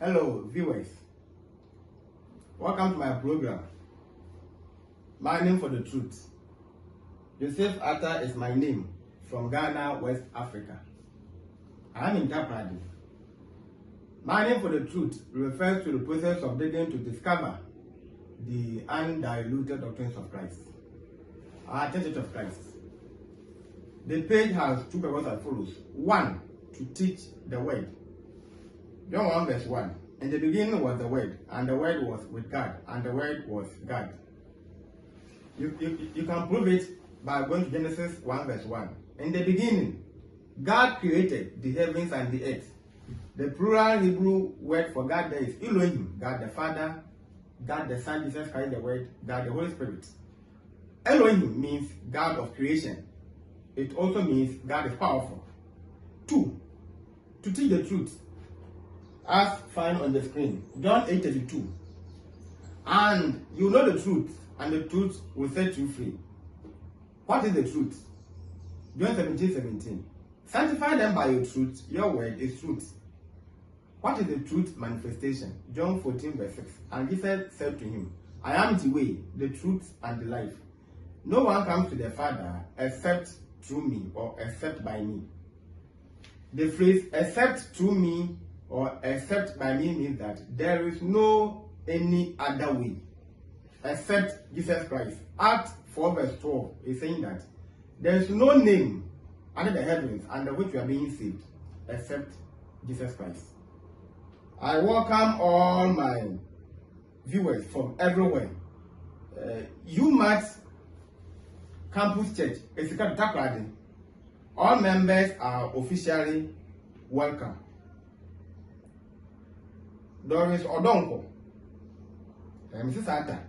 Hello, viewers. Welcome to my program. Mining for the Truth. Joseph Atta is my name, from Ghana, West Africa. I am in Chpt. Mining for the Truth refers to the process of digging to discover the undiluted doctrines of Christ, our Church of Christ. The page has two purposes as follows. One, to teach the word. John 1 verse 1. In the beginning was the Word, and the Word was with God, and the Word was God. You can prove it by going to Genesis 1 verse 1. In the beginning, God created the heavens and the earth. The plural Hebrew word for God there is Elohim, God the Father, God the Son, Jesus Christ the Word, God the Holy Spirit. Elohim means God of creation. It also means God is powerful. 2, to teach the truth. As found on the screen, John 8:32. And you know the truth, and the truth will set you free. What is the truth? John 17:17. Sanctify them by your truth, your word is truth. What is the truth manifestation? John 14 verse 6. And Jesus said to him, I am the way, the truth, and the life. No one comes to the Father except through me, or except by me. The phrase except through me or except by me means that there is no any other way except Jesus Christ. Acts 4 verse 12 is saying that there is no name under the heavens under which we are being saved except Jesus Christ. I welcome all my viewers from everywhere. UMAT Campus Church, Eccl. All members are officially welcome. Doris Odonko, Mrs. Atta,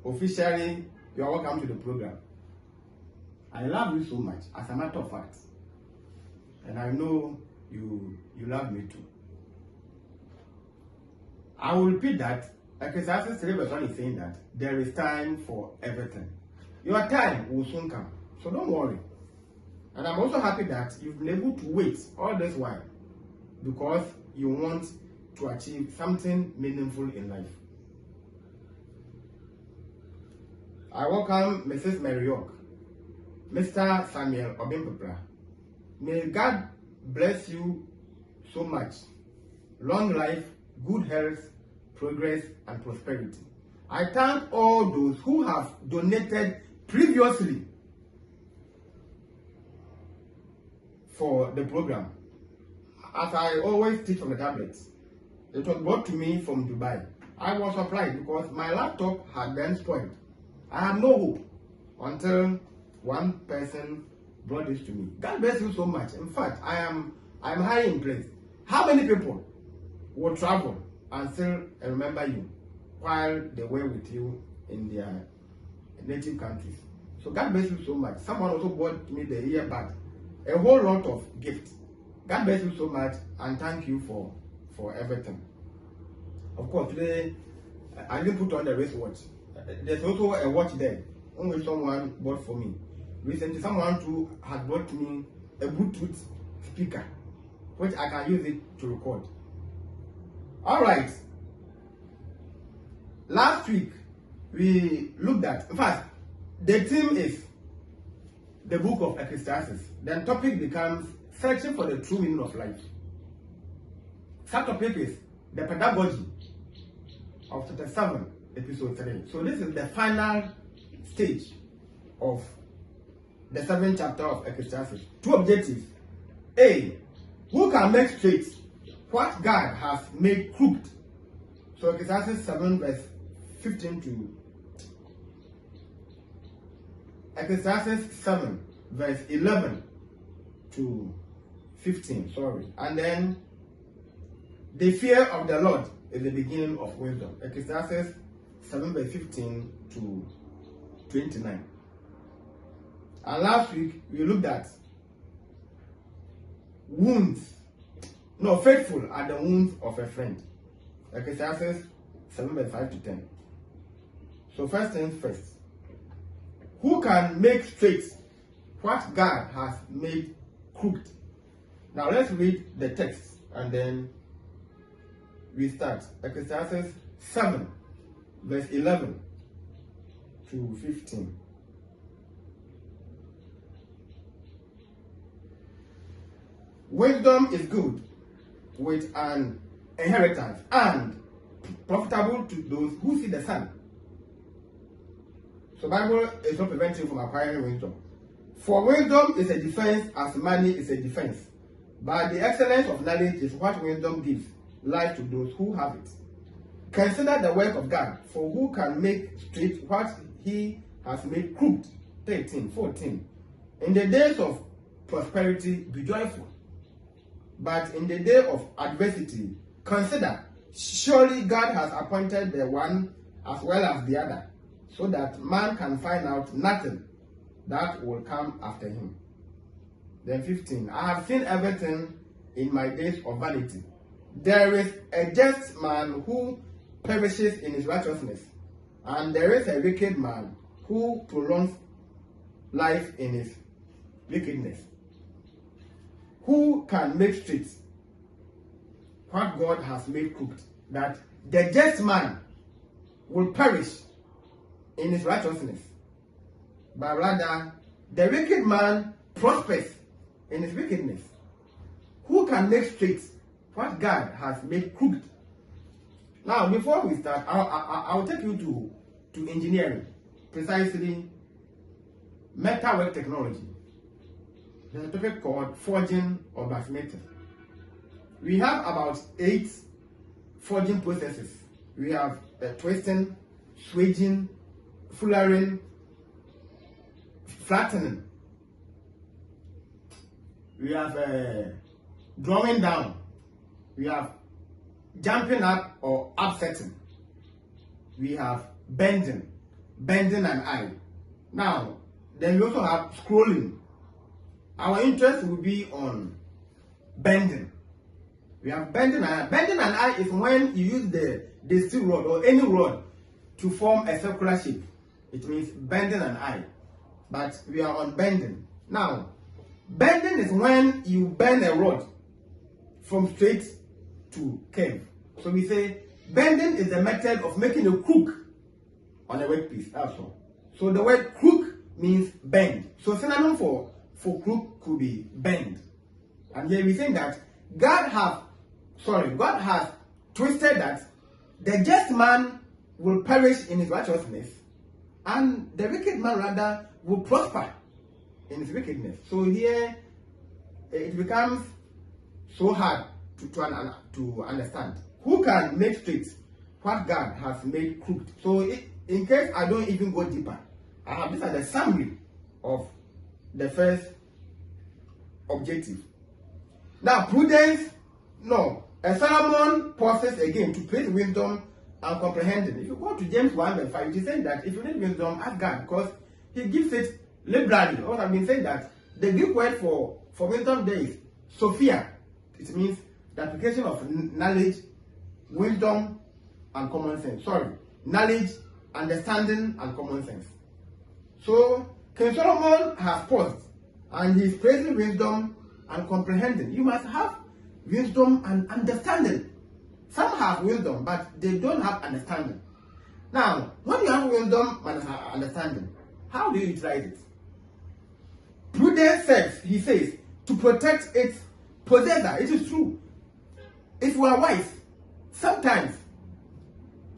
officially, you are welcome to the program. I love you so much, as a matter of fact, and I know you love me too. I will repeat that. Ecclesiastes 3 verse 1 is saying that there is time for everything. Your time will soon come, so don't worry. And I'm also happy that you've been able to wait all this while because you want to achieve something meaningful in life. I welcome Mrs. Mary York, Mr. Samuel Obimpepra. May God bless you so much. Long life, good health, progress, and prosperity. I thank all those who have donated previously for the program. As I always teach from the tablets, it was brought to me from Dubai. I was surprised because my laptop had then spoiled. I had no hope until one person brought this to me. God bless you so much. In fact, I'm highly impressed. How many people will travel and still remember you while they were with you in their native countries? So God bless you so much. Someone also bought me the earbud, a whole lot of gifts. God bless you so much and thank you for everything. Of course, today I didn't put on the wristwatch. There's also a watch there, only someone bought for me. Recently, someone too had bought me a Bluetooth speaker, which I can use it to record. All right. Last week, we looked at, in fact, the theme is the book of Ecclesiastes. Then topic becomes searching for the true meaning of life. Subtopic is the pedagogy of chapter 7, episode 3. So this is the final stage of the 7th chapter of Ecclesiastes. Two objectives. A, who can make straight what God has made crooked? So Ecclesiastes 7 verse 15 to Ecclesiastes 7 verse 11 to 15, sorry. And then the fear of the Lord is the beginning of wisdom. Ecclesiastes 7 verse 15 to 29. And last week we looked at faithful are the wounds of a friend. Ecclesiastes 7 verse 5 to 10. So first things first. Who can make straight what God has made crooked? Now let's read the text and then we start. Ecclesiastes 7, verse 11 to 15. Wisdom is good with an inheritance and profitable to those who see the sun. So Bible is not preventing you from acquiring wisdom. For wisdom is a defense as money is a defense. But the excellence of knowledge is what wisdom gives life to those who have it. Consider the work of God, for who can make straight what he has made crooked. 13:14. In the days of prosperity, be joyful. But in the day of adversity, consider, surely God has appointed the one as well as the other, so that man can find out nothing that will come after him. Then 15, I have seen everything in my days of vanity. There is a just man who perishes in his righteousness, and there is a wicked man who prolongs life in his wickedness. Who can make straight what God has made crooked? That the just man will perish in his righteousness, but rather the wicked man prospers in his wickedness. Who can make straight what God has made crooked? Now, before we start, I'll take you to engineering, precisely metalwork technology. There's a topic called forging or blacksmithing. We have about 8 forging processes. We have twisting, swaging, fullering, flattening. We have drawing down. We have jumping up or upsetting. We have bending an eye. Now, then we also have scrolling. Our interest will be on bending. We have bending an eye. Bending an eye is when you use the steel rod or any rod to form a circular shape. It means bending an eye. But we are on bending. Now, bending is when you bend a rod from straight to curve. So we say bending is the method of making a crook on a workpiece. That's all. So the word crook means bend. So synonym for crook could be bend. And here we say that God has twisted that the just man will perish in his righteousness, and the wicked man rather will prosper in his wickedness. So here it becomes so hard to understand. Who can make straight what God has made crooked? So in case I don't even go deeper, I have this as a summary of the first objective. Now, prudence, no. Solomon pauses again to place wisdom and comprehending. If you go to James 1:5, it is saying that if you need wisdom, ask God, because he gives it liberally. What I've been saying that the Greek word for wisdom there is Sophia. It means the application of knowledge, wisdom, and common sense. Knowledge, understanding, and common sense. So King Solomon has paused, and he's praising wisdom and comprehending. You must have wisdom and understanding. Some have wisdom, but they don't have understanding. Now, when you have wisdom and understanding, how do you utilize it? Prudence says, he says, to protect its possessor. It is true. If you are wise, sometimes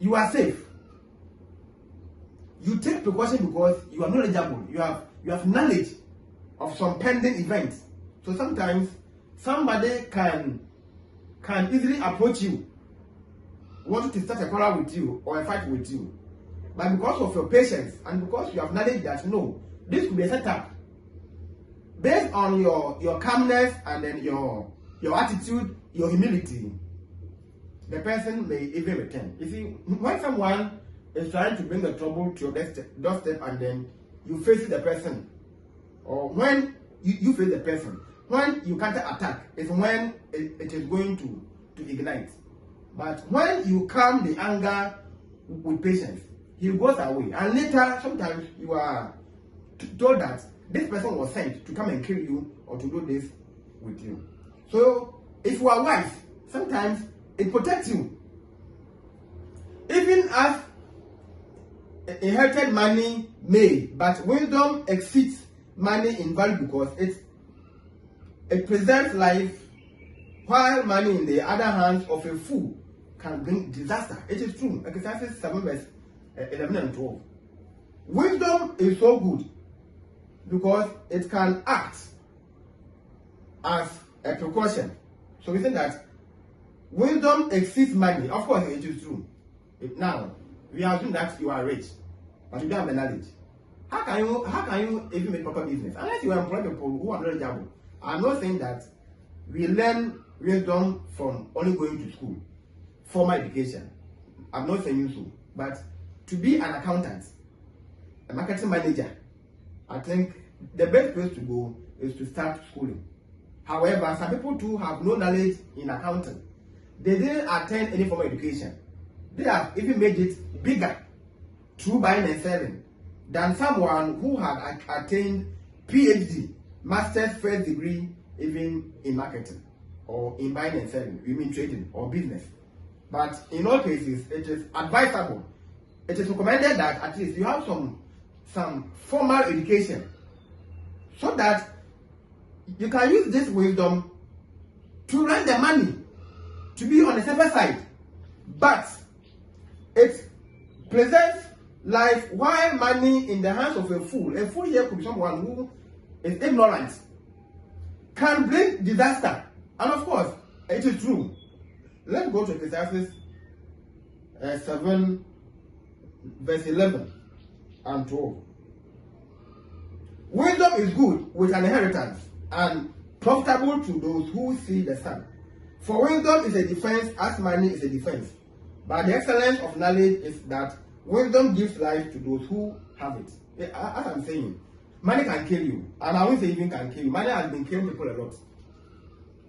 you are safe. You take precaution because you are knowledgeable. You have knowledge of some pending events. So sometimes somebody can easily approach you, want to start a quarrel with you or a fight with you. But because of your patience and because you have knowledge that no, this could be a setup. Based on your calmness and then your attitude, your humility, the person may even return. You see, when someone is trying to bring the trouble to your doorstep and then you face the person, or when you face the person, when you counter attack is when it is going to ignite. But when you calm the anger with patience, he goes away. And later, sometimes you are told that this person was sent to come and kill you or to do this with you. So if you are wise, sometimes it protects you. Even as inherited money may, but wisdom exceeds money in value because it preserves life, while money in the other hands of a fool can bring disaster. It is true. Ecclesiastes 7 verse 11 and 12. Wisdom is so good because it can act as a precaution. So we say that wisdom exceeds money. Of course, it is true. Now, we assume that you are rich, but you don't have the knowledge. How can you even make proper business? Unless you employ people who are knowledgeable. I'm not saying that we learn wisdom from only going to school, formal education. I'm not saying so. But to be an accountant, a marketing manager, I think the best place to go is to start schooling. However, some people too have no knowledge in accounting. They didn't attend any formal education. They have even made it bigger through buying and selling than someone who had attained PhD, master's first degree, even in marketing or in buying and selling, you mean trading or business. But in all cases, it is advisable. It is recommended that at least you have some formal education so that you can use this wisdom to run the money to be on the safer side. But it presents life, while money in the hands of a fool here could be someone who is ignorant, can bring disaster. And of course, it is true. Let's go to Ecclesiastes 7 verse 11 and 12. Wisdom is good with an inheritance and profitable to those who see the sun. For wisdom is a defense as money is a defense. But the excellence of knowledge is that wisdom gives life to those who have it. As I'm saying, money can kill you. And I won't say even can kill you. Money has been killing people a lot.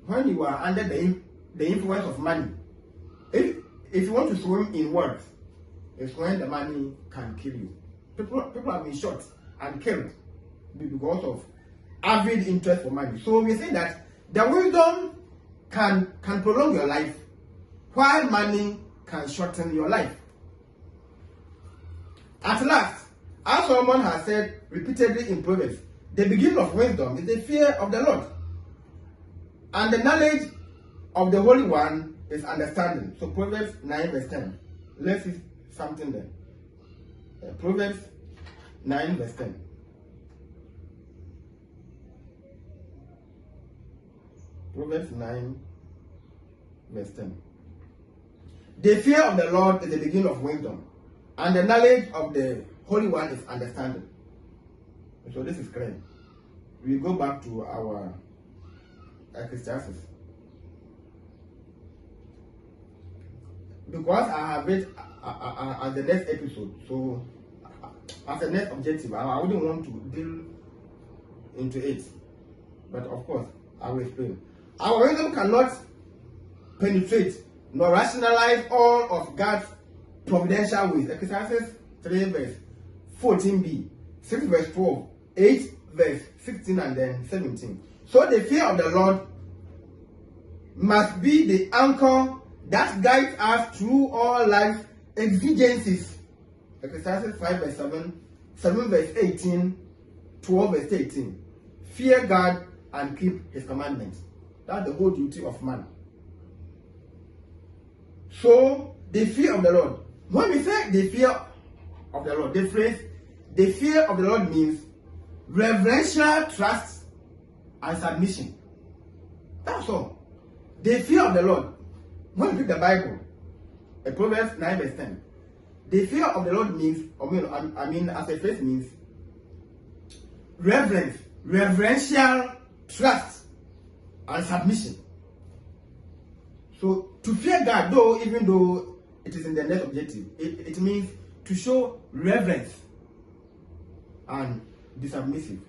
When you are under the influence of money, if you want to swim in wealth, it's when the money can kill you. People have been shot and killed because of avid interest for money. So we say that the wisdom can prolong your life, while money can shorten your life. At last, as Solomon has said repeatedly in Proverbs, the beginning of wisdom is the fear of the Lord, and the knowledge of the Holy One is understanding. So Proverbs 9 verse 10. Let's see something there. Proverbs 9 verse 10. Proverbs 9 verse 10. The fear of the Lord is the beginning of wisdom, and the knowledge of the Holy One is understanding. So this is clear. We go back to our Ecclesiastes. Because I have it as the next episode, so as a next objective, I wouldn't want to deal into it. But of course, I will explain. Our wisdom cannot penetrate nor rationalize all of God's providential ways. Ecclesiastes 3 verse 14b, 6 verse 12, 8 verse 16 and then 17. So the fear of the Lord must be the anchor that guides us through all life's exigencies. Ecclesiastes 5 verse 7, 7 verse 18, 12 verse 18. Fear God and keep his commandments. That's the whole duty of man. So the fear of the Lord. When we say the fear of the Lord, the phrase the fear of the Lord means reverential trust and submission. That's all. The fear of the Lord. When you read the Bible, Proverbs 9 verse 10, the fear of the Lord means, I mean as a phrase means reverence, reverential trust and submission. So to fear God, though, even though it is in the next objective, it means to show reverence and be submissive.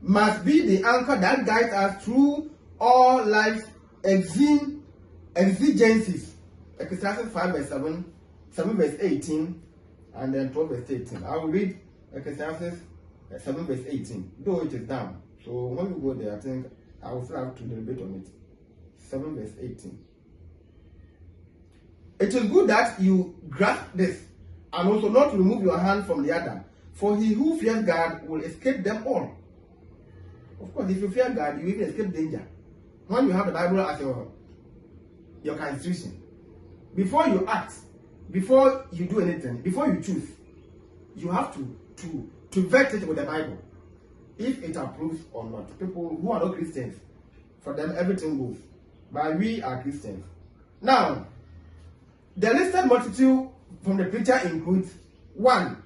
Must be the anchor that guides us through all life's exigencies. Ecclesiastes 5 verse 7, 7 verse 18, and then 12 verse 18. I will read Ecclesiastes 7 verse 18, though it is down. So when we go there, I think I will still have to deliberate on it. 7 verse 18. It is good that you grasp this, and also not remove your hand from the other. For he who fears God will escape them all. Of course, if you fear God, you even escape danger. When you have the Bible as your constitution, before you act, before you do anything, before you choose, you have to vet it with the Bible, if it approves or not. People who are not Christians, for them everything goes, but we are Christians. Now, the listed multitude from the preacher includes 1.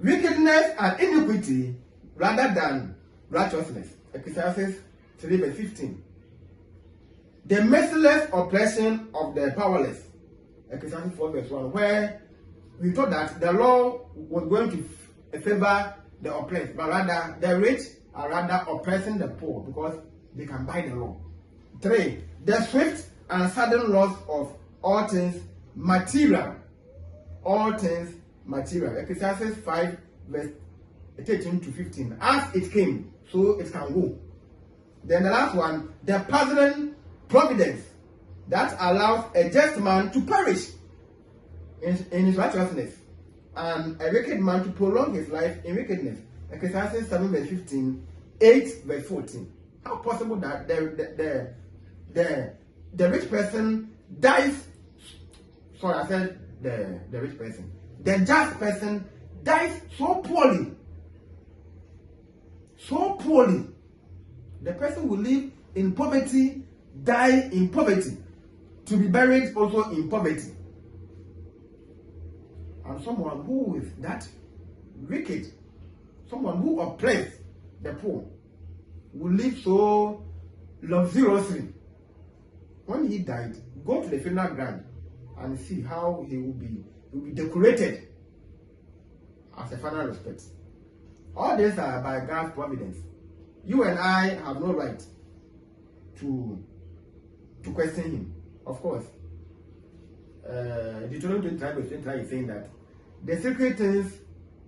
Wickedness and iniquity rather than righteousness. Ecclesiastes 3 verse 15. The merciless oppression of the powerless. Ecclesiastes 4 verse 1, where we thought that the law was going to favor the oppressed, but rather the rich are rather oppressing the poor because they can buy the law. 3. The swift and sudden loss of all things material. All things material. Ecclesiastes 5 verse 13 to 15. As it came, so it can go. Then the last one, the puzzling providence that allows a just man to perish in his righteousness, and a wicked man to prolong his life in wickedness. Ecclesiastes 7 verse 15, 8 verse 14. How possible that the rich person dies? Sorry, I said the rich person. The just person dies so poorly. So poorly. The person will live in poverty, die in poverty, to be buried also in poverty. And someone who is that wicked, someone who oppresses the poor, will live so luxuriously. When he died, go to the funeral ground and see how he will be decorated as a final respect. All these are by God's providence. You and I have no right to question him. Of course, Deuteronomy 25 verse 25 is saying that the secret things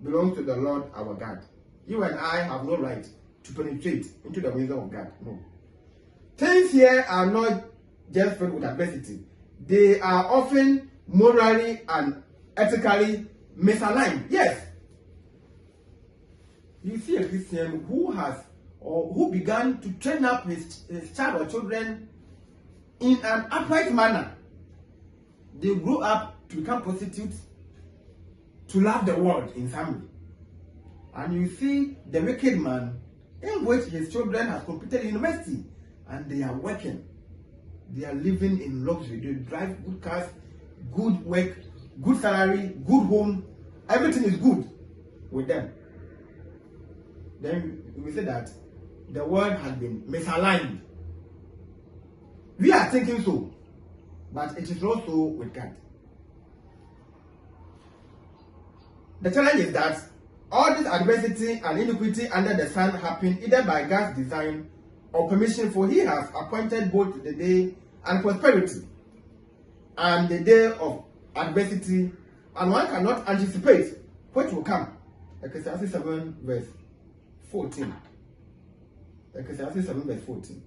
belong to the Lord our God. You and I have no right to penetrate into the wisdom of God. No. Things here are not just filled with adversity. They are often morally and ethically misaligned. Yes. You see a Christian who has or who began to train up his child or children in an upright manner. They grow up to become prostitutes, to love the world in family. And you see the wicked man in which his children have completed university and they are working. They are living in luxury. They drive good cars, good work, good salary, good home. Everything is good with them. Then we say that the world has been misaligned. We are thinking so, but it is not so with God. The challenge is that all this adversity and iniquity under the sun happen either by God's design or permission, for he has appointed both the day and prosperity and the day of adversity, and one cannot anticipate what will come. Ecclesiastes 7 verse 14. Ecclesiastes 7 verse 14.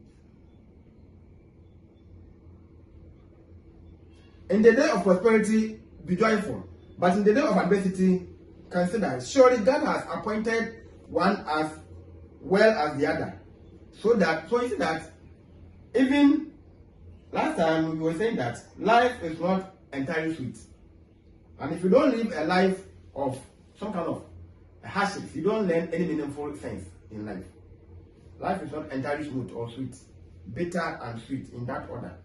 In the day of prosperity, be joyful, but in the day of adversity, consider. Surely God has appointed one as well as the other. So you see that even last time we were saying that life is not entirely sweet. And if you don't live a life of some kind of hardships, you don't learn any meaningful things in life. Life is not entirely smooth or sweet. Bitter and sweet in that order.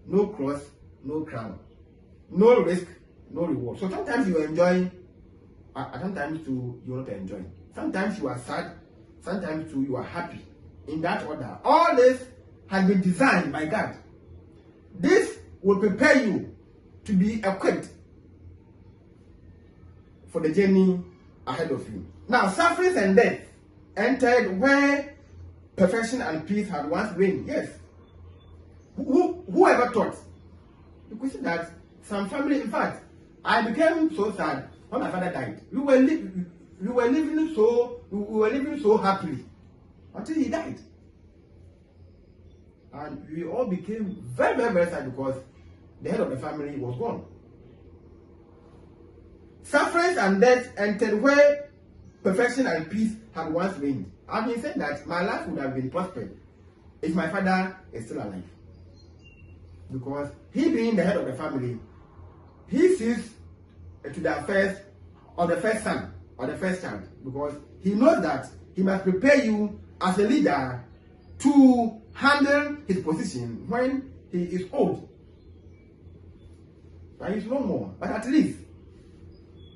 No cross, no crown. No risk, no reward. So sometimes you enjoy, and sometimes too you not enjoy. Sometimes you are sad, sometimes too you are happy. In that order. All this has been designed by God. This will prepare you to be equipped for the journey ahead of you. Now, sufferings and death entered where perfection and peace had once reigned. Yes. Whoever thought? You could see that some family, in fact, I became so sad when my father died. We were living so happily until he died. And we all became very, very, very sad because the head of the family was gone. Sufferings and death entered where perfection and peace had once reigned. I've been saying that my life would have been prosperous if my father is still alive. Because he being the head of the family, he sees to the affairs of the first son or the first child. Because he knows that he must prepare you as a leader to handle his position when he is old. But he's no more. But at least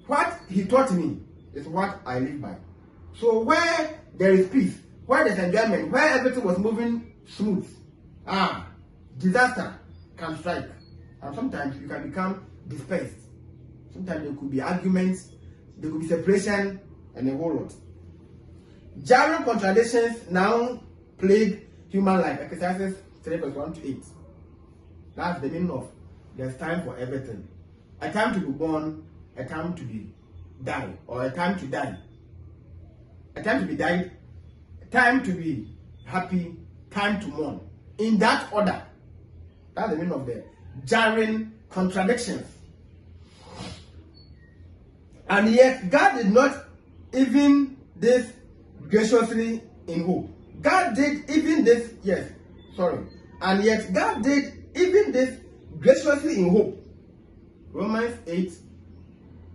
what he taught me is what I live by. So where there is peace, where there's enjoyment, where everything was moving smooth, disaster can strike. And sometimes you can become dispersed. Sometimes there could be arguments, there could be separation, and a whole lot. Jarring contradictions now plague human life. Ecclesiastes 3 verse 1 to 8. That's the meaning of there's time for everything. A time to be born, a time to be die, or a time to die. A time to be died, a time to be happy, time to mourn. In that order. That's the meaning of the jarring contradictions. And yet God did not even this graciously in hope. God did even this, and yet God did even this graciously in hope. Romans 8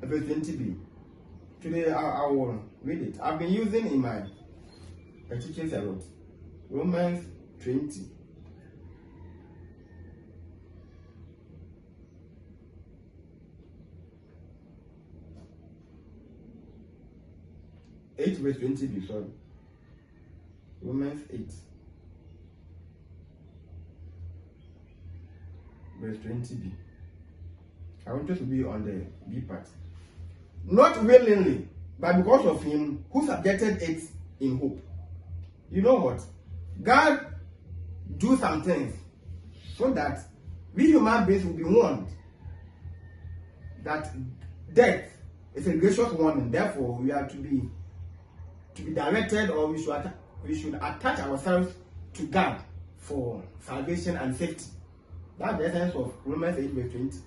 verse 20b. Today I will read it. I've been using in my teachings a lot. Romans 20. Verse 20b, sorry. Romans 8 verse 20b. I want us to be on the B part. Not willingly, but because of him who subjected it in hope. You know what? God do some things so that we human beings will be warned that death is a gracious warning. Therefore, we are to be directed, or we should attach ourselves to God for salvation and safety. That's the essence of Romans 8 verse 20.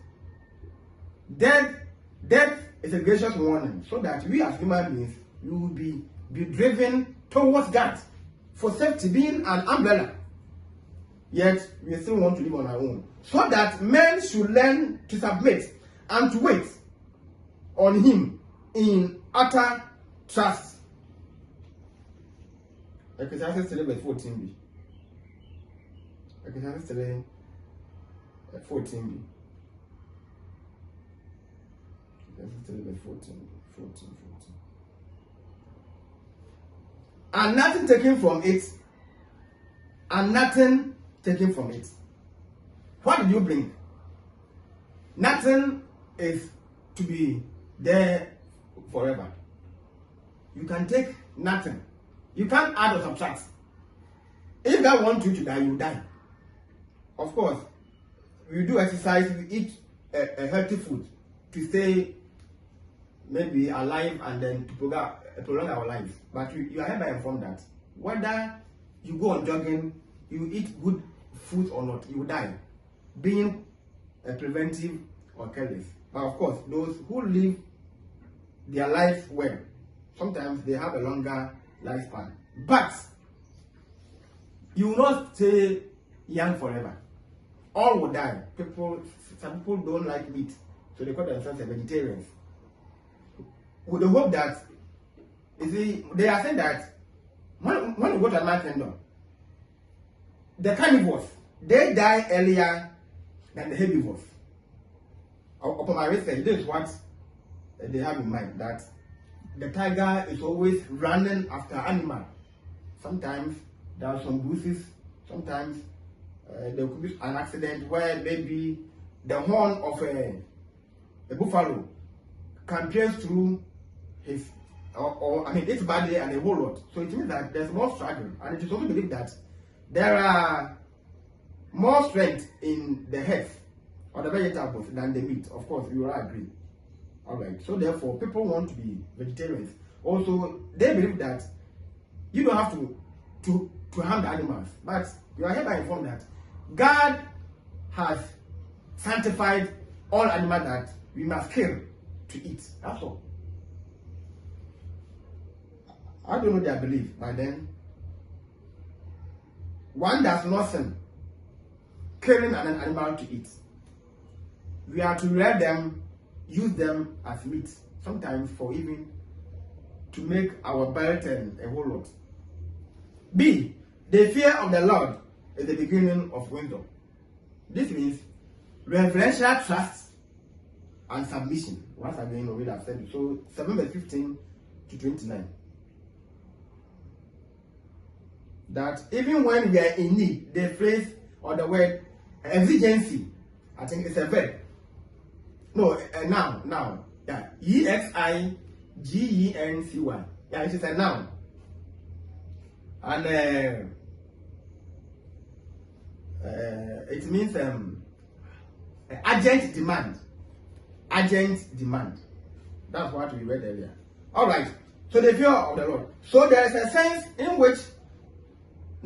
Death is a gracious warning, so that we as human beings, we will be driven towards God for safety, being an umbrella. Yet we still want to live on our own, so that men should learn to submit and to wait on him in utter trust. Ecclesiastes 3 verse 14b. Ecclesiastes 3 14b. Ecclesiastes 3 verse 14. And nothing taken from it. And nothing taken from it. What did you bring? Nothing is to be there forever. You can take nothing. You can't add or subtract. If God wants you to die, you die. Of course, we do exercise, we eat a healthy food to stay maybe alive and then to prolong our lives. But you are hereby informed that whether you go on jogging, you eat good food or not, you will die, being preventive or careless. But of course, those who live their life well, sometimes they have a longer lifespan. But you will not stay young forever. All will die. Some people don't like meat, so they call themselves vegetarians. With the hope that, you see, they are saying that when you go to a man kingdom, the carnivores, they die earlier than the herbivores. Upon my research, this is what they have in mind, that the tiger is always running after animal. Sometimes there are some bruises, sometimes there could be an accident where maybe the horn of a buffalo can pierce through his its body and a whole lot. So it means that there's more struggle, and it is also believed that there are more strength in the heads or the vegetables than the meat. Of course, you will agree. Alright, so therefore people want to be vegetarians. Also, they believe that you don't have to harm the animals, but you are hereby informed that God has sanctified all animals that we must kill to to eat. That's all. I don't know their belief, but then one does not sin killing an animal to eat. We are to rear them, use them as meat, sometimes for even to make our belt and a whole lot. B. The fear of the Lord is the beginning of wisdom. This means reverential trust and submission. Once again, we have said it. So 7 verse 15 to 29. That even when we are in need, the phrase or the word exigency, I think it's a verb. No, now. Yeah, exigency. Yeah, it is a noun. And it means urgent demand. Urgent demand. That's what we read earlier. All right. So the fear of the Lord. So there is a sense in which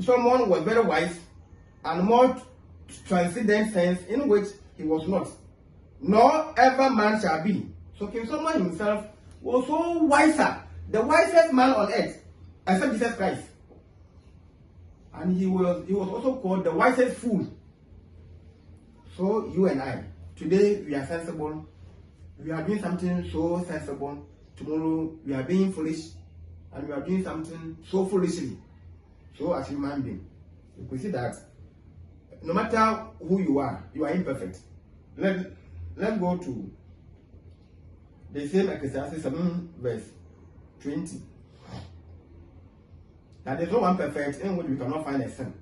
someone was very wise, and more transcendent sense in which he was not. Nor ever man shall be. So King Solomon himself was so wiser, the wisest man on earth, except Jesus Christ. And he was also called the wisest fool. So you and I, today we are sensible. We are doing something so sensible. Tomorrow we are being foolish, and we are doing something so foolishly. So as human being, you can see that no matter who you are imperfect. Let's go to the same Ecclesiastes 7 verse 20. That there is no one perfect in which we cannot find a sin.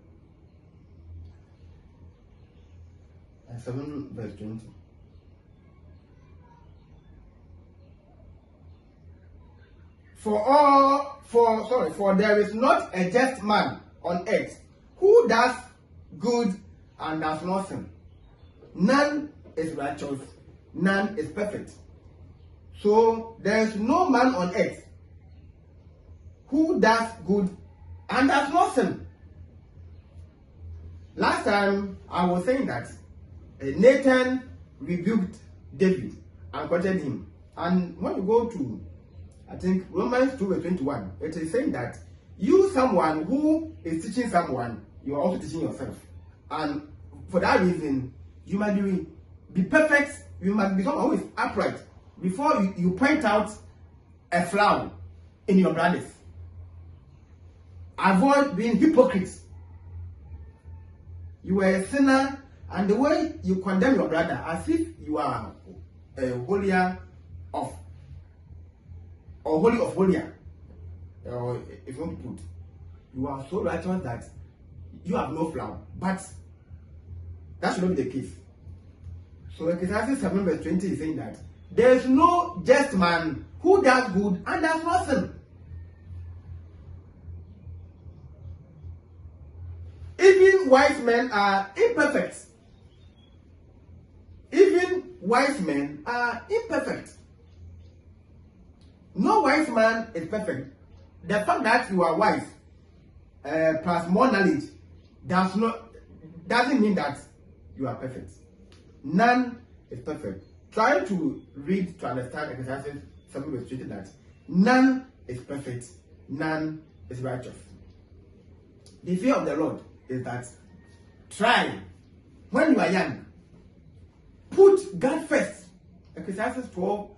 7 verse 20. For there is not a just man on earth who does good and does not sin. None is righteous, none is perfect. So there is no man on earth who does good and does not sin. Last time I was saying that Nathan rebuked David and quoted him. And when you go to, I think, Romans 2 verse 21, it is saying that you, someone who is teaching someone, you are also teaching yourself. And for that reason, you must be perfect. You must be someone who is upright before you point out a flaw in your brothers. Avoid being hypocrites. You are a sinner, and the way you condemn your brother as if you are a holier of, or holy of holier, or if you want to put, you are so righteous that you have no flaw. But that should not be the case. So Ecclesiastes 7 verse 20 is saying that there is no just man who does good and does not sin. Even wise men are imperfect. Even wise men are imperfect. No wise man is perfect. The fact that you are wise plus more knowledge doesn't mean that you are perfect. None is perfect. Try to read to understand Ecclesiastes 7 verse 20 that none is perfect, none is righteous. The fear of the Lord is that try when you are young, put God first. Ecclesiastes 12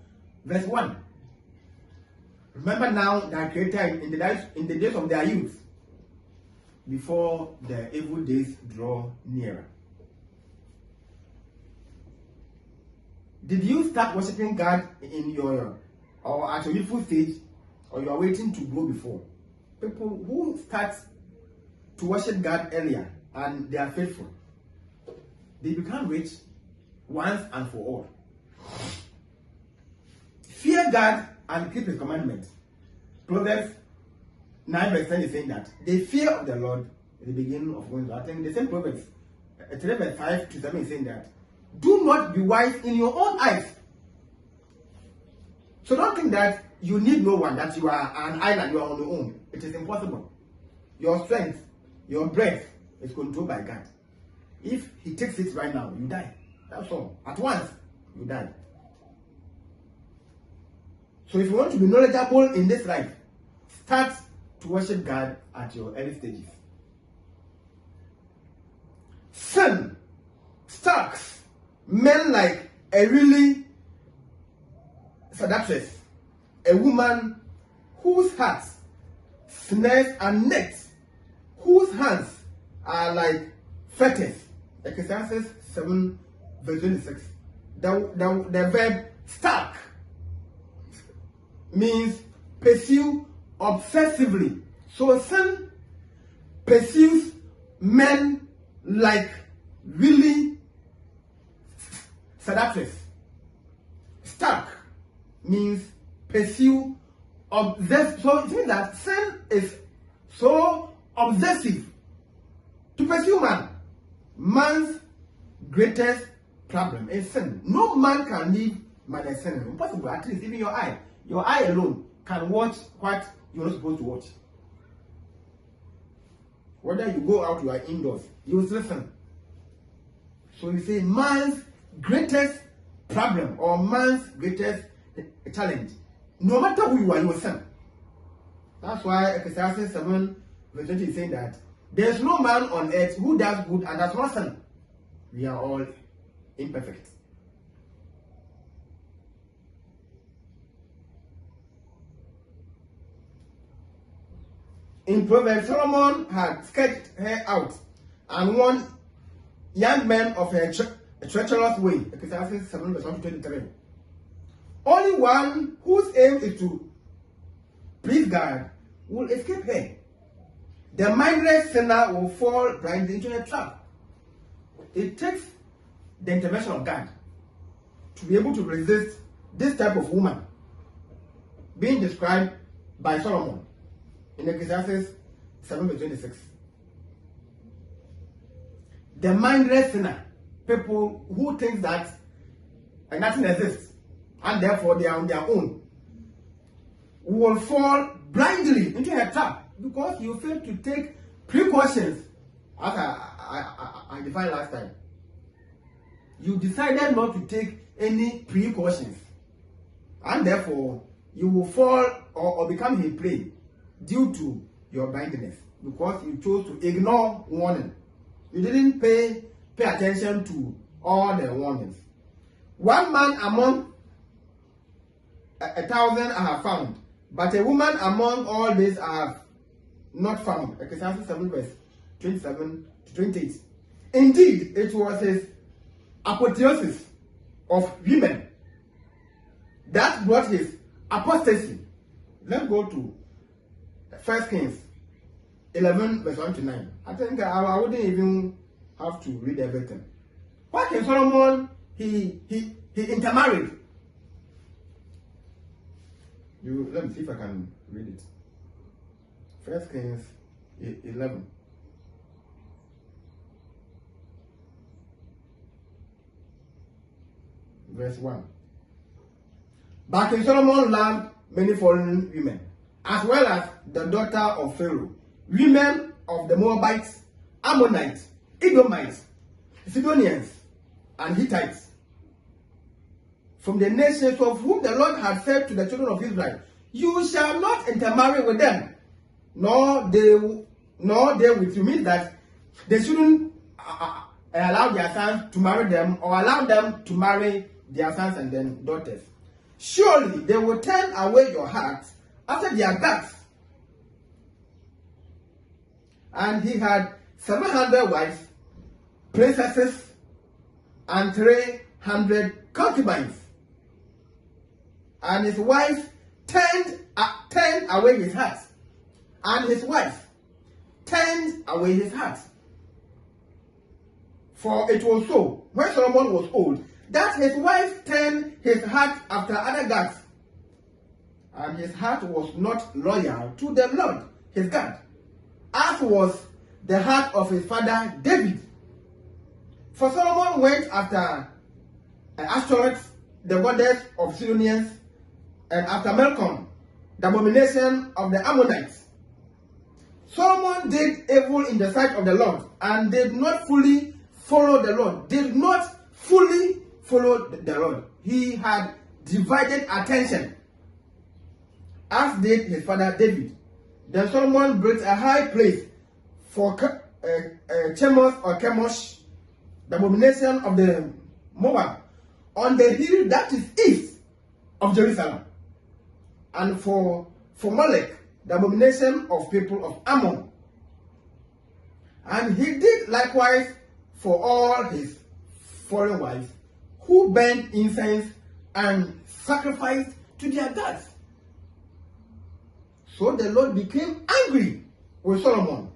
verse 1. Remember now that Creator in the days of their youth, before the evil days draw nearer. Did you start worshiping God in your, or at your youthful stage, or you are waiting to grow before? People who start to worship God earlier and they are faithful, they become rich once and for all. Fear God and keep His commandments. Proverbs 9 verse 10 is saying that the fear of the Lord is the beginning of wisdom. I think the same Proverbs 3 verse 5 to 7 is saying that do not be wise in your own eyes. So don't think that you need no one, that you are an island, you are on your own. It is impossible. Your strength, your breath is controlled by God. If He takes it right now, you die. That's all. At once, you die. So if you want to be knowledgeable in this life, start to worship God at your early stages. Sin stalks men like a really seductress, a woman whose heart snares and nets, whose hands are like fetters. Ecclesiastes 7 verse 26. The verb stalk means pursue obsessively. So sin pursues men like really seductress. Stalk means pursue obsessive. So it means that sin is so obsessive to pursue man. Man's greatest problem is sin. No man can live minus sin. Impossible. At least even your eye alone can watch what you're not supposed to watch. Whether you go out, you are indoors, you will still sin. So you say man's greatest problem or man's greatest challenge. No matter who you are, you will sin. That's why Ecclesiastes 7 verse 20 is saying that there is no man on earth who does good and does not sin. We are all imperfect. In Proverbs, Solomon had sketched her out and warned young men of her treacherous way. Ecclesiastes 7 verse 1 to 23. Only one whose aim is to please God will escape her. The mindless sinner will fall blindly into a trap. It takes the intervention of God to be able to resist this type of woman being described by Solomon in Ecclesiastes 7 verse 26. The mindless sinner, people who think that nothing exists and therefore they are on their own, will fall blindly into a trap because you fail to take precautions, as I defined last time. You decided not to take any precautions, and therefore you will fall or become a prey due to your blindness because you chose to ignore warning. You didn't pay attention to all the warnings. One man among 1,000 I have found, but a woman among all these I have not found. Ecclesiastes 7 verse 27 to 28. Indeed, it was his apotheosis of women that brought his apostasy. Let's go to 1 Kings 11 verse 1 to 9. I think I wouldn't even have to read everything. Why King Solomon he intermarried? Let me see if I can read it. 1 Kings 11. Verse 1. But King Solomon loved many foreign women, as well as the daughter of Pharaoh, women of the Moabites, Ammonites, Edomites, Sidonians, and Hittites, from the nations of whom the Lord had said to the children of Israel, you shall not intermarry with them, nor they with you. Means that they shouldn't allow their sons to marry them or allow them to marry their sons and their daughters. Surely they will turn away your hearts after their gods. And he had 700 wives, princesses, and 300 concubines. And his wives turned away his heart. And his wife turned away his heart. For it was so, when Solomon was old, that his wife turned his heart after other gods. And his heart was not loyal to the Lord, his God, as was the heart of his father David. For Solomon went after Ashtoreth, the goddess of Sidonians, and after Milcom, the abomination of the Ammonites. Solomon did evil in the sight of the Lord and did not fully follow the Lord. Did not fully follow the Lord. He had divided attention as did his father David. Then Solomon built a high place for Chemosh or Chemosh, the abomination of the Moab, on the hill that is east of Jerusalem, and for Molech, the abomination of people of Ammon. And he did likewise for all his foreign wives, who burnt incense and sacrificed to their gods. So the Lord became angry with Solomon,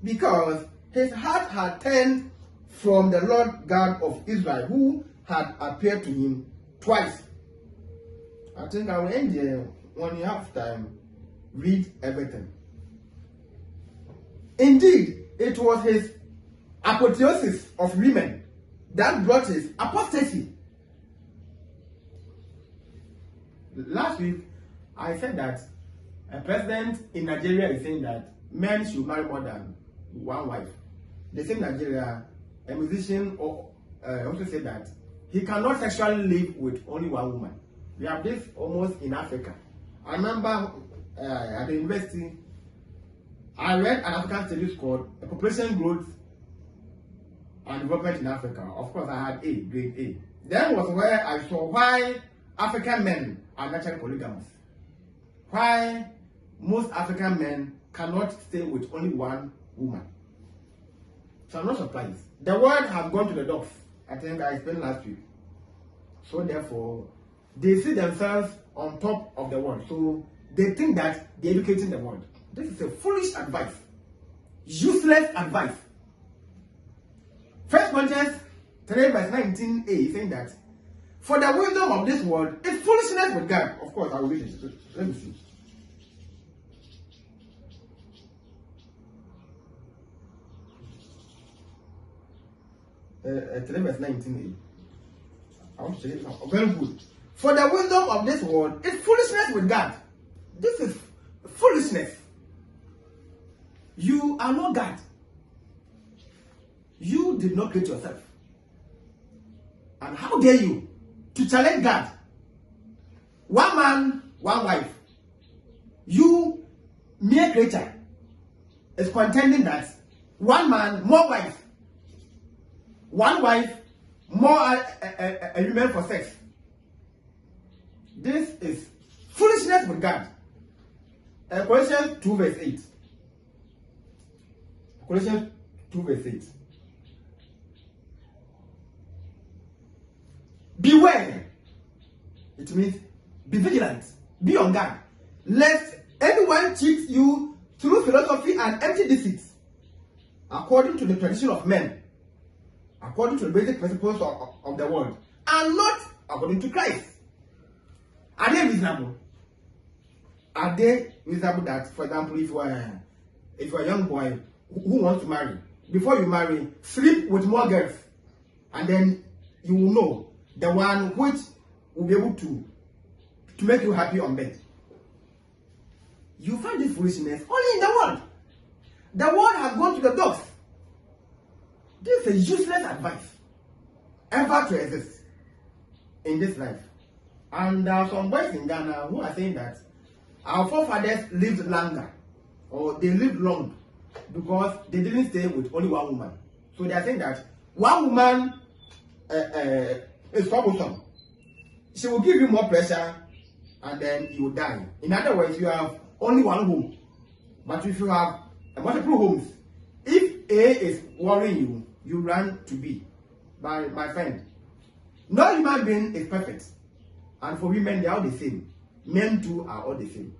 because his heart had turned from the Lord God of Israel, who had appeared to him twice. I think I will end here. When you have time, read everything. Indeed, it was his apotheosis of women that brought his apostasy. Last week, I said that a president in Nigeria is saying that men should marry more than one wife. The same Nigeria, a musician also said that he cannot sexually live with only one woman. We have this almost in Africa. I remember at the university, I read an African studies called Population Growth and Development in Africa. Of course, I had grade A. That was where I saw why African men are naturally polygamous. Why most African men cannot stay with only one woman. So I'm not surprised. The world has gone to the dogs. I think I explained last week. So therefore, they see themselves on top of the world. So they think that they're educating the world. This is a foolish advice. Useless advice. 1 Corinthians 3 verse 19a is saying that, for the wisdom of this world is foolishness with God. Of course, I will read it. Let me see. Verse 19a. I want to say it now. Very good. For the wisdom of this world is foolishness with God. This is foolishness. You are not God. You did not create yourself. And how dare you to challenge God? One man, one wife. You, mere creature, is contending that one man, more wives. One wife, more a women for sex. This is foolishness with God. Ecclesiastes 2 verse 8. Ecclesiastes 2 verse 8. Beware. It means be vigilant. Be on guard. Lest anyone cheat you through philosophy and empty deceit, according to the tradition of men, according to the basic principles of the world, and not according to Christ. Are they reasonable? Are they reasonable that, for example, if you are a young boy who wants to marry, before you marry, sleep with more girls, and then you will know the one which will be able to make you happy on bed? You find this foolishness only in the world. The world has gone to the dogs. This is useless advice ever to exist in this life. And there are some boys in Ghana who are saying that our forefathers lived longer, or they lived long, because they didn't stay with only one woman. So they are saying that one woman is troublesome. She will give you more pressure, and then you will die. In other words, you have only one home. But if you have multiple homes, if A is worrying you, you run to B. My friend, no human being is perfect. And for women, they are all the same. Men too are all the same.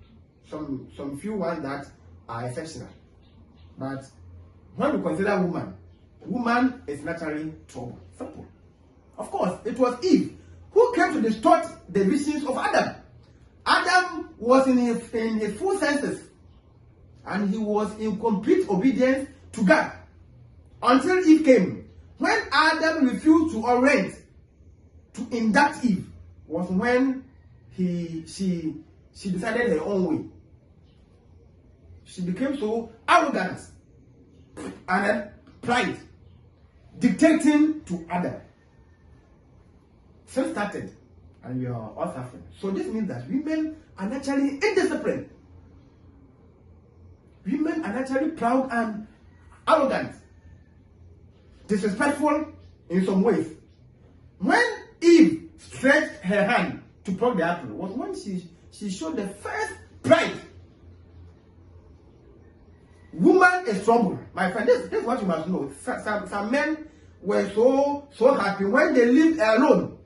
Some few ones that are exceptional. But when we consider woman is naturally trouble. Simple. Of course, it was Eve who came to distort the visions of Adam. Adam was in his full senses, and he was in complete obedience to God until Eve came. When Adam refused to orient to induct Eve, was when she decided her own way. She became so arrogant and pride, dictating to Adam. Sin started. and we are all suffering. So this means that women are naturally indisciplined. Women are naturally proud and arrogant, disrespectful in some ways. When Eve stretched her hand to pluck the apple, was when she showed the first pride. Woman is trouble. My friend, this is what you must know. Some men were so happy when they lived alone.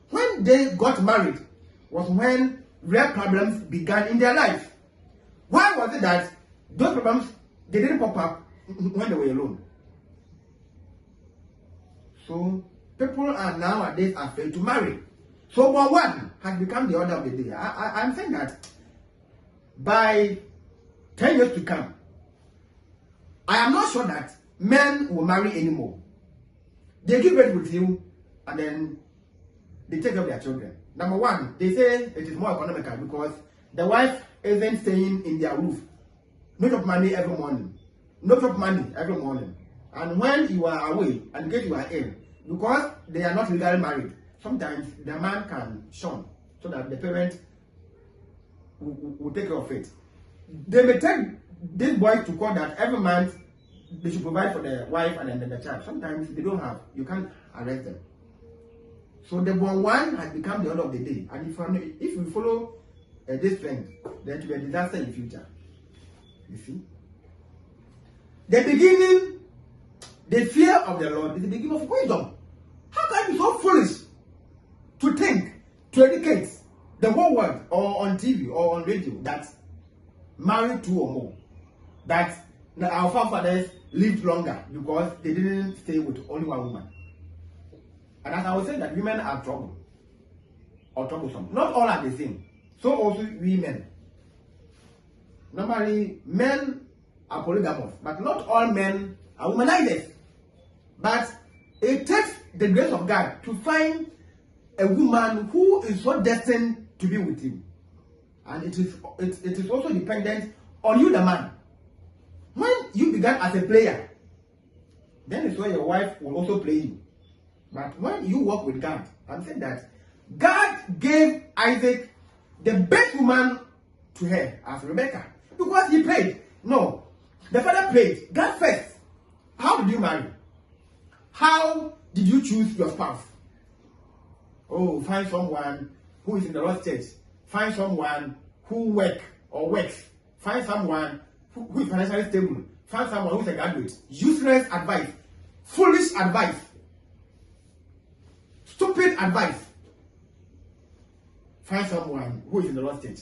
When they got married was when real problems began in their life. Why was it that those problems, they didn't pop up when they were alone? So people are nowadays afraid to marry. So one has become the order of the day. I'm saying that by 10 years to come, I am not sure that men will marry anymore. They give birth with you and then they take care of their children. Number one, they say it is more economical because the wife isn't staying in their roof. No job money every morning. No job money every morning. And when you are away and in case you are ill, because they are not legally married, sometimes the man can shun so that the parent will take care of it. They may take this boy to court that every month they should provide for the wife and then the child. Sometimes they don't have. You can't arrest them. So the born one has become the order of the day. And if we follow this trend, there will be a disaster in the future. You see? The beginning, the fear of the Lord is the beginning of wisdom. How can you be so foolish to think, to educate the whole world or on TV or on radio that marry two or more? That our forefathers lived longer because they didn't stay with only one woman. And as I was saying that women are trouble or troublesome. Not all are the same. So also women. Normally men are polygamous, but not all men are womanizers. But it takes the grace of God to find a woman who is so destined to be with him. And it is also dependent on you, the man. When you began as a player, then it's where your wife will also play you. But when you work with God, I'm saying that God gave Isaac the best woman to her as Rebecca because he prayed. No, the father prayed. God first. How did you marry? How did you choose your spouse? Oh, find someone who is in the Lord's church. Find someone who works. Find someone who is financially stable. Find someone who is a graduate. Useless advice. Foolish advice. Stupid advice. Find someone who is in the Lord's church.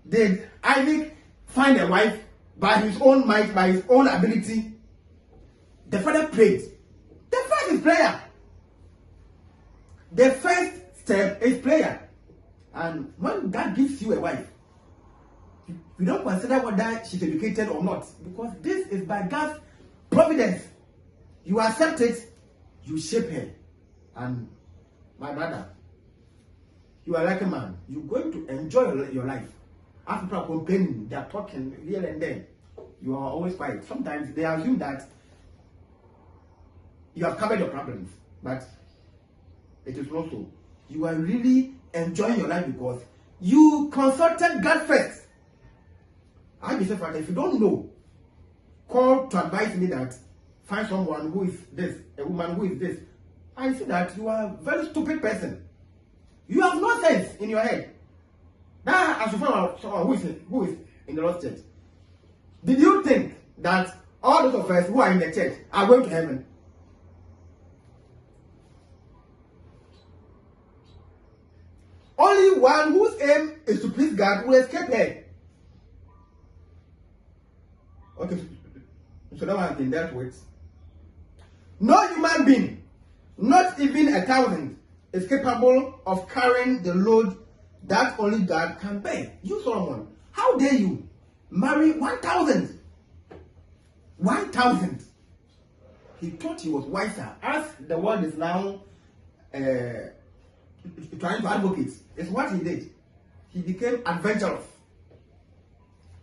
Did Isaac find a wife by his own might, by his own ability? The father prayed. The first is prayer. The first step is prayer. And when God gives you a wife, you don't consider whether she's educated or not, because this is by God's providence. You accept it, you shape her. And my brother, you are like a man. You're going to enjoy your life. After people are complaining, they are talking here and there, you are always quiet. Sometimes they assume that you have covered your problems, but it is not so. You are really enjoying your life because you consulted God first. I be saying, if you don't know, call to advise me that find someone who is this, a woman who is this. I see that you are a very stupid person. You have no sense in your head. Now, as you find someone who is in the Lord's church, did you think that all those of us who are in the church are going to heaven? Only one whose aim is to please God will escape hell. Okay, so that one has been dealt with. No human being, not even 1,000, is capable of carrying the load that only God can bear. You, Solomon, how dare you marry 1,000? 1,000. He thought he was wiser. As the world is now trying to advocate, it's what he did. He became adventurous.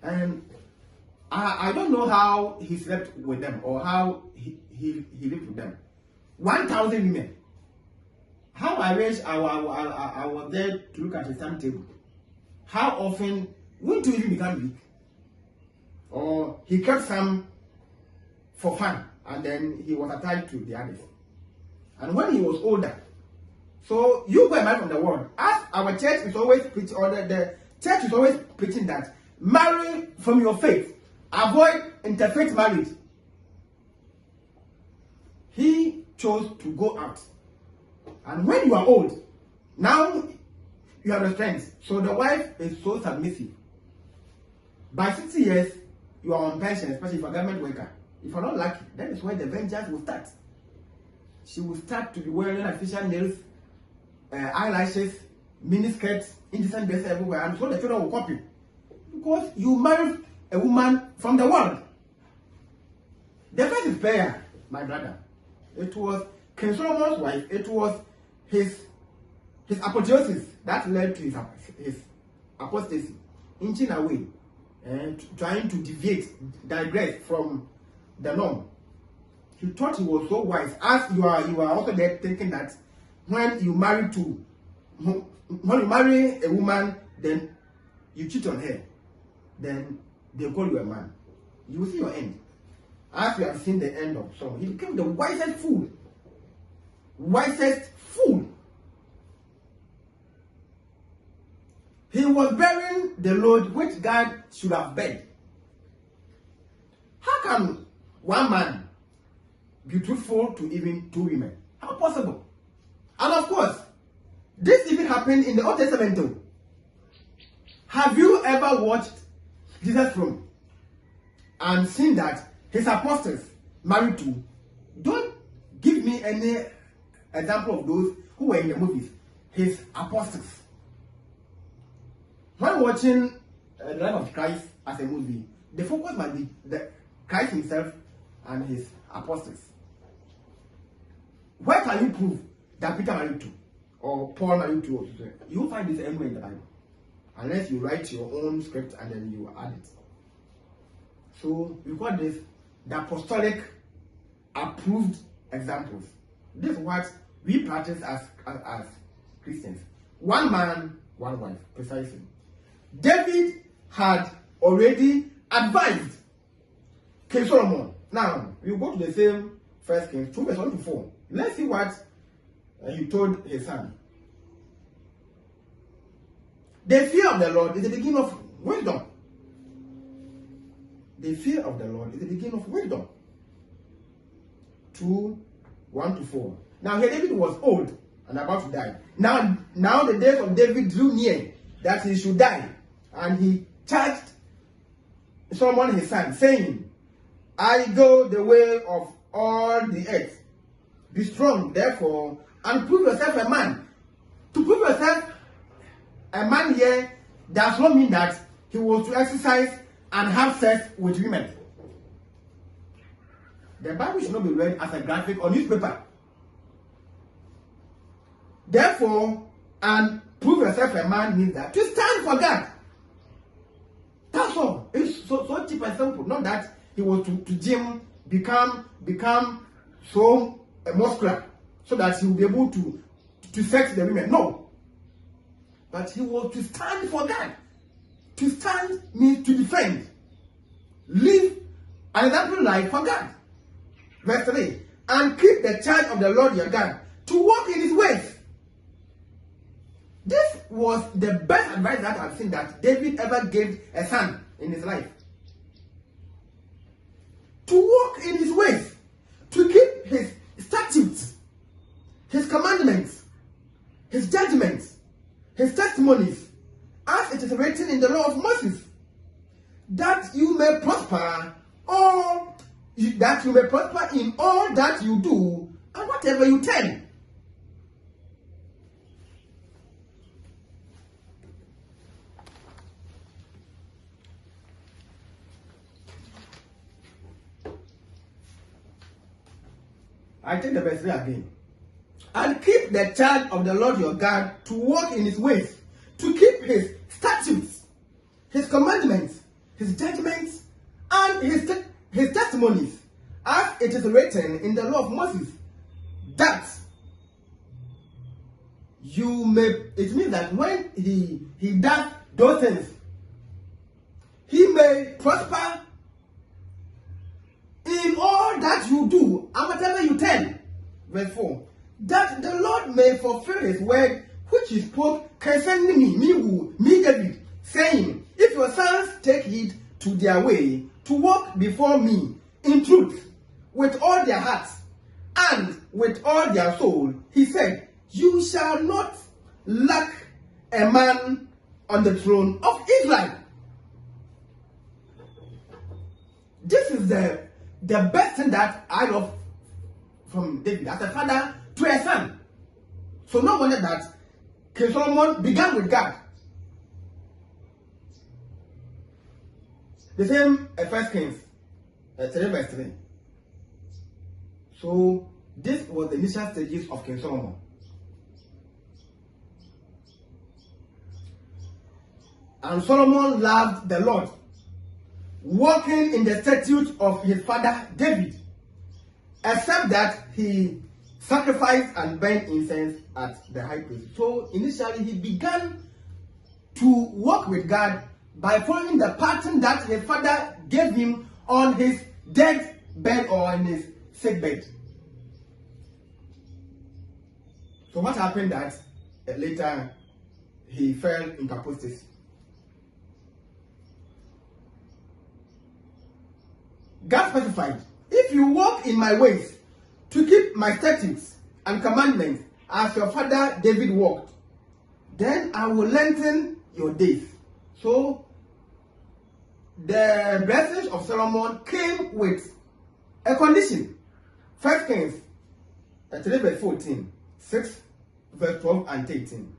And I don't know how he slept with them or how he lived with them. 1,000 women. How I wish I was there to look at his timetable. How often wouldn't you even become weak? Or he kept some for fun, and then he was attached to the others. And when he was older, so you go and marry from the world. As our church is always preaching, or the church is always preaching that marry from your faith, avoid interfaith marriage. He chose to go out. And when you are old, now you have the strength. So the wife is so submissive. By 60 years, you are on pension, especially if you're a government worker. If you're not lucky, that is where the vengeance will start. She will start to be wearing artificial nails, eyelashes, miniskirts, indecent dress everywhere, and so the children will copy. Because you married a woman from the world. The first is prayer, my brother. It was King Solomon's wife. It was his apotheosis that led to his apostasy, inching away and trying to digress from the norm. He thought he was so wise. As you are also there thinking that when you marry a woman, then you cheat on her, then they call you a man. You will see your end. As we have seen the end of Solomon, he became the wisest fool. Wisest fool. He was bearing the load which God should have beared. How can one man be truthful to even two women? How possible? And of course, this even happened in the Old Testament too. Have you ever watched Jesus' room and seen that his apostles married two? Don't give me any example of those who were in the movies. His apostles. When watching the life of Christ as a movie, the focus might be Christ himself and his apostles. Where can you prove that Peter married two or Paul married two? You will find this anywhere in the Bible, unless you write your own script and then you add it. So we call this the apostolic approved examples. This is what we practice as Christians. One man, one wife, precisely. David had already advised King Solomon. Now, we go to the same 1 Kings 2 verse 1 to 4. Let's see what he told his son. The fear of the Lord is the beginning of wisdom. The fear of the Lord is the beginning of wisdom. 2, 1 to 4. Now here David was old and about to die. Now the days of David drew near that he should die. And he charged Solomon his son, saying, I go the way of all the earth. Be strong, therefore, and prove yourself a man. To prove yourself a man here does not mean that he was to exercise and have sex with women. The Bible should not be read as a graphic or newspaper. Therefore, and prove yourself a man means that to stand for God. That's all. It's so cheap and simple. Not that he was to gym, become so muscular, so that he will be able to sex the women. No. But he was to stand for God. To stand means to defend. Live an example life for God. Verse 3. And keep the charge of the Lord your God, to walk in his ways. This was the best advice that I've seen that David ever gave a son in his life. To walk in his ways, to keep his statutes, his commandments, his judgments, his testimonies, as it is written in the law of Moses, that you may prosper, in all that you do and whatever you turn. I take the verse 3 again. And keep the charge of the Lord your God, to walk in his ways, to keep his statutes, his commandments, his judgments, and his testimonies, as it is written in the law of Moses, that it means that when he does those things, he may prosper in all that you do. And whatever you 10, verse 4, that the Lord may fulfill his word which he spoke concerning me David, saying, if your sons take heed to their way, to walk before me in truth, with all their hearts, and with all their soul, he said, you shall not lack a man on the throne of Israel. This is the best thing that I love from David, as a father to a son. So no wonder that King Solomon began with God. The same 1 Kings 3 verse 3. So this was the initial stages of King Solomon. And Solomon loved the Lord, walking in the statutes of his father David, except that he sacrificed and burnt incense at the high priest. So initially he began to walk with God by following the pattern that his father gave him on his death bed or in his sick bed. So what happened that later he fell into apostasy. God specified, if you walk in my ways to keep my statutes and commandments as your father David walked, then I will lengthen your days. So the blessings of Solomon came with a condition. 1 Kings 3 verse 14, 6 verse 12 and 13.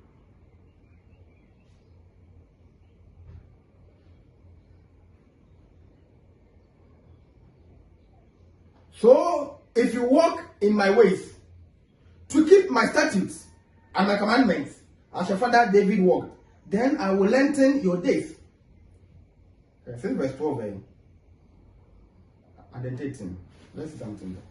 So, if you walk in my ways to keep my statutes and my commandments as your father David walked, then I will lengthen your days. 6 verse 12 and then 13. Let's see something there.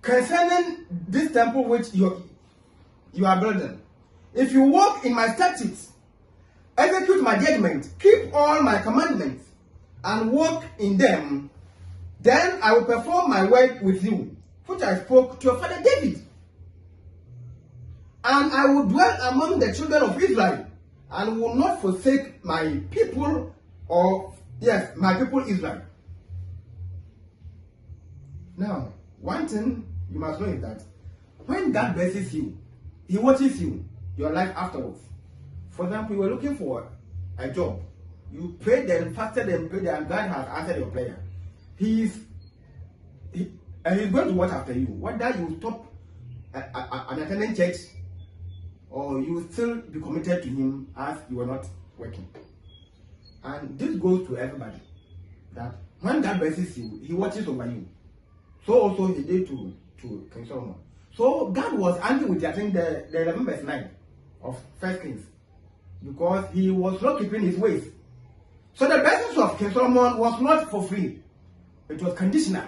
Concerning this temple which you are building, if you walk in my statutes, execute my judgment, keep all my commandments, and walk in them, then I will perform my word with you, which I spoke to your father David. And I will dwell among the children of Israel, and will not forsake my people, my people Israel. Now, one thing you must know is that when God blesses you, he watches you, your life afterwards. For example, you were looking for a job. You prayed and fasted and prayed, and God has answered your prayer. He's going to watch after you. Whether you stop an attending church or you will still be committed to him as you are not working. And this goes to everybody. That when God blesses you, he watches over you. So also he did to King Solomon. So God was angry with, I think, the 11 verse 9 of 1 Kings. Because he was not keeping his ways. So the blessings of King Solomon was not for free. It was conditional.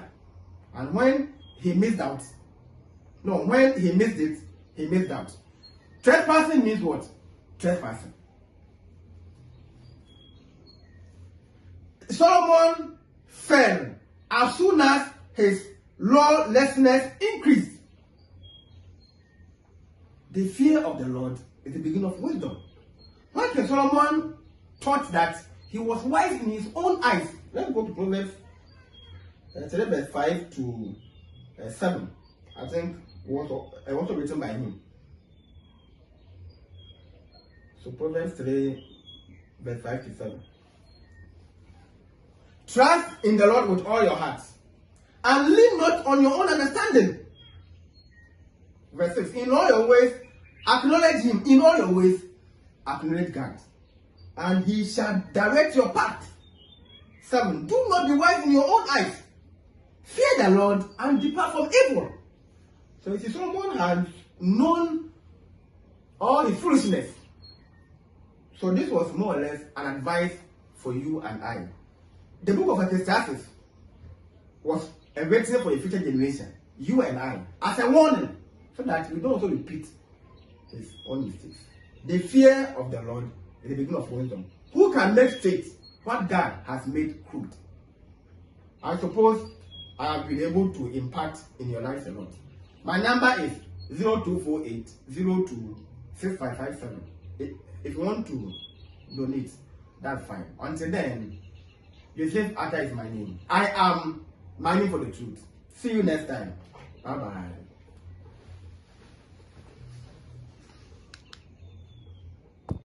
And when he missed out, when he missed it, he missed out. Trespassing means what? Trespassing. Solomon fell as soon as his lawlessness increased. The fear of the Lord is the beginning of wisdom. When King Solomon thought that he was wise in his own eyes, let's go to Proverbs 3 verse 5 to 7. I think it was also written by him. So Proverbs 3 verse 5 to 7. Trust in the Lord with all your heart, and lean not on your own understanding. Verse 6. In all your ways, acknowledge him. In all your ways, acknowledge God, and he shall direct your path. 7. Do not be wise in your own eyes. Fear the Lord and depart from evil. So you see, Solomon had known all his foolishness. So this was more or less an advice for you and I. The book of Ecclesiastes was a witness for a future generation, you and I, as a warning, so that we don't also repeat his own mistakes. The fear of the Lord is the beginning of wisdom. Who can make straight what God has made crooked? I suppose I have been able to impact in your lives a lot. My number is 0248 02 6557. If you want to donate, that's fine. Until then, Joseph Atta is my name. I am mining for the truth. See you next time. Bye bye.